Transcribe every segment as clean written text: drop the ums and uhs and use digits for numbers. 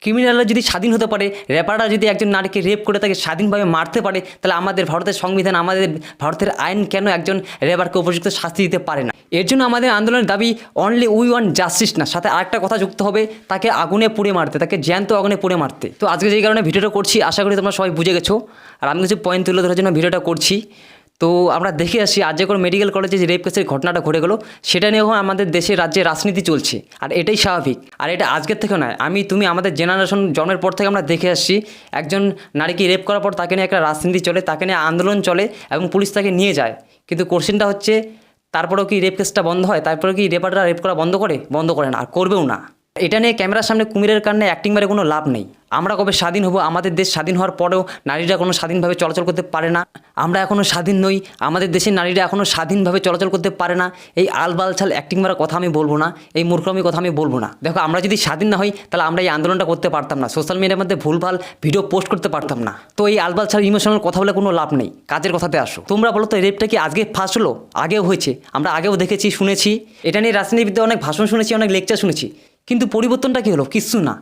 ক্রিমিনালরা যদি স্বাধীন হতে পারে, র্যাপাররা যদি একজন নারীকে রেপ করে তাকে স্বাধীনভাবে মারতে পারে, তাহলে আমাদের ভারতের সংবিধান, আমাদের ভারতের আইন কেন একজন র্যাপারকে উপযুক্ত শাস্তি দিতে পারে না? এর জন্য আমাদের আন্দোলনের দাবি অনলি উই ওয়ান্ট জাস্টিস না, সাথে আরেকটা কথা যুক্ত হবে, তাকে আগুনে পুড়ে মারতে, তাকে জ্যান্ত আগুনে পুড়ে মারতে। তো আজকে যেই কারণে ভিডিওটা করছি, আশা করি তোমরা সবাই বুঝে গেছো। আর আমি কিছু পয়েন্ট তুলে ধরার জন্য ভিডিওটা করছি। তো আমরা দেখে আসি আরজিকর মেডিকেল কলেজে যে রেপ কেসের ঘটনাটা ঘটে গেলো, সেটা নিয়ে এখন আমাদের দেশে রাজ্যে রাজনীতি চলছে। আর এটাই স্বাভাবিক, আর এটা আজকের থেকে নয়, তুমি আমাদের জেনারেশন জন্মের পর থেকে আমরা দেখে আসছি, একজন নারীকে রেপ করার পর তাকে নিয়ে একটা রাজনীতি চলে, তাকে নিয়ে আন্দোলন চলে এবং পুলিশ তাকে নিয়ে যায়। কিন্তু কোশ্চেনটা হচ্ছে, তারপরেও কি রেপ কেসটা বন্ধ হয়? তারপরে কি রেপাররা রেপ করা বন্ধ করে? বন্ধ করে না, আর করবেও না। এটা নিয়ে ক্যামেরার সামনে কুমিরের কারণে অ্যাক্টিং মারে কোনো লাভ নেই। আমরা কবে স্বাধীন হব? আমাদের দেশ স্বাধীন হওয়ার পরেও নারীরা কোনো স্বাধীনভাবে চলাচল করতে পারে না। আমরা এখনও স্বাধীন নই, আমাদের দেশের নারীরা এখনও স্বাধীনভাবে চলাচল করতে পারে না। এই আলবালছাল অ্যাক্টিং মারার কথা আমি বলবো না, এই মূর্খমি কথা আমি বলবো না। দেখো, আমরা যদি স্বাধীন না হই, তাহলে আমরা এই আন্দোলনটা করতে পারতাম না, সোশ্যাল মিডিয়ার মধ্যে ভুলভাল ভিডিও পোস্ট করতে পারতাম না। তো এই আলবালছাল ইমোশনাল কথা বলে কোনো লাভ নেই, কাজের কথাতে আসো। তোমরা বলো তো, রেপটা কি আজকে ফার্স্ট হলো? আগেও হয়েছে, আমরা আগেও দেখেছি, শুনেছি। এটা নিয়ে রাজনীতিবিদদের অনেক ভাষণ শুনেছি, অনেক লেকচার শুনেছি, কিন্তু পরিবর্তনটা কী হলো? কিচ্ছু না,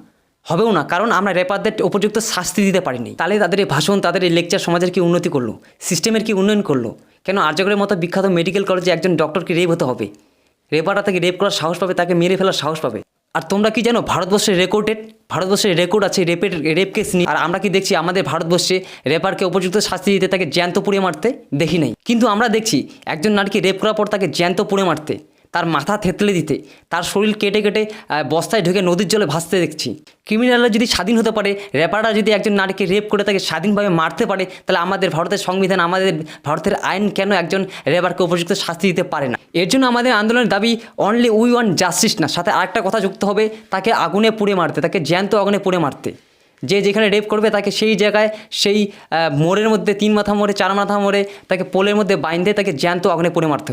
হবেও না, কারণ আমরা রেপারদের উপযুক্ত শাস্তি দিতে পারিনি। তাহলে তাদের এই ভাষণ, তাদের এই লেকচার সমাজের কি উন্নতি করলো? সিস্টেমের কি উন্নয়ন করলো? কেন আরজিকরের মতো বিখ্যাত মেডিকেল কলেজে একজন ডক্টরকে রেপ হতে হবে? রেপাররা তাকে রেপ করার সাহস পাবে, তাকে মেরে ফেলার সাহস পাবে। আর তোমরা কি জানো, ভারতবর্ষের রেকর্ড আছে রেপ কেস নিয়ে। আর আমরা কি দেখছি, আমাদের ভারতবর্ষে রেপারকে উপযুক্ত শাস্তি দিতে, তাকে জ্যান্ত পুড়ে মারতে দেখি নাই। কিন্তু আমরা দেখছি একজন নারীকে রেপ করার পর তাকে জ্যান্ত পুড়ে মারতে, তার মাথা থেতলে দিতে, তার শরীর কেটে কেটে বস্তায় ঢুকে নদীর জলে ভাসতে দেখছি। ক্রিমিনালরা যদি স্বাধীন হতে পারে, র্যাপাররা যদি একজন নারীকে রেপ করে তাকে স্বাধীনভাবে মারতে পারে, তাহলে আমাদের ভারতের সংবিধান, আমাদের ভারতের আইন কেন একজন র্যাপারকে উপযুক্ত শাস্তি দিতে পারে না? এর জন্য আমাদের আন্দোলনের দাবি অনলি উই ওয়ান্ট জাস্টিস না, সাথে আরেকটা কথা যুক্ত হবে, তাকে আগুনে পুড়ে মারতে, তাকে জ্যান্ত আগুনে পুড়ে মারতে। যে যেখানে রেপ করবে তাকে সেই জায়গায়, সেই মোড়ের মধ্যে, 3 মাথা মোড়ে, 4 মাথা মোড়ে, তাকে পোলের মধ্যে বাইন্ধে তাকে জ্যান্ত আগুনে পুড়ে মারতে।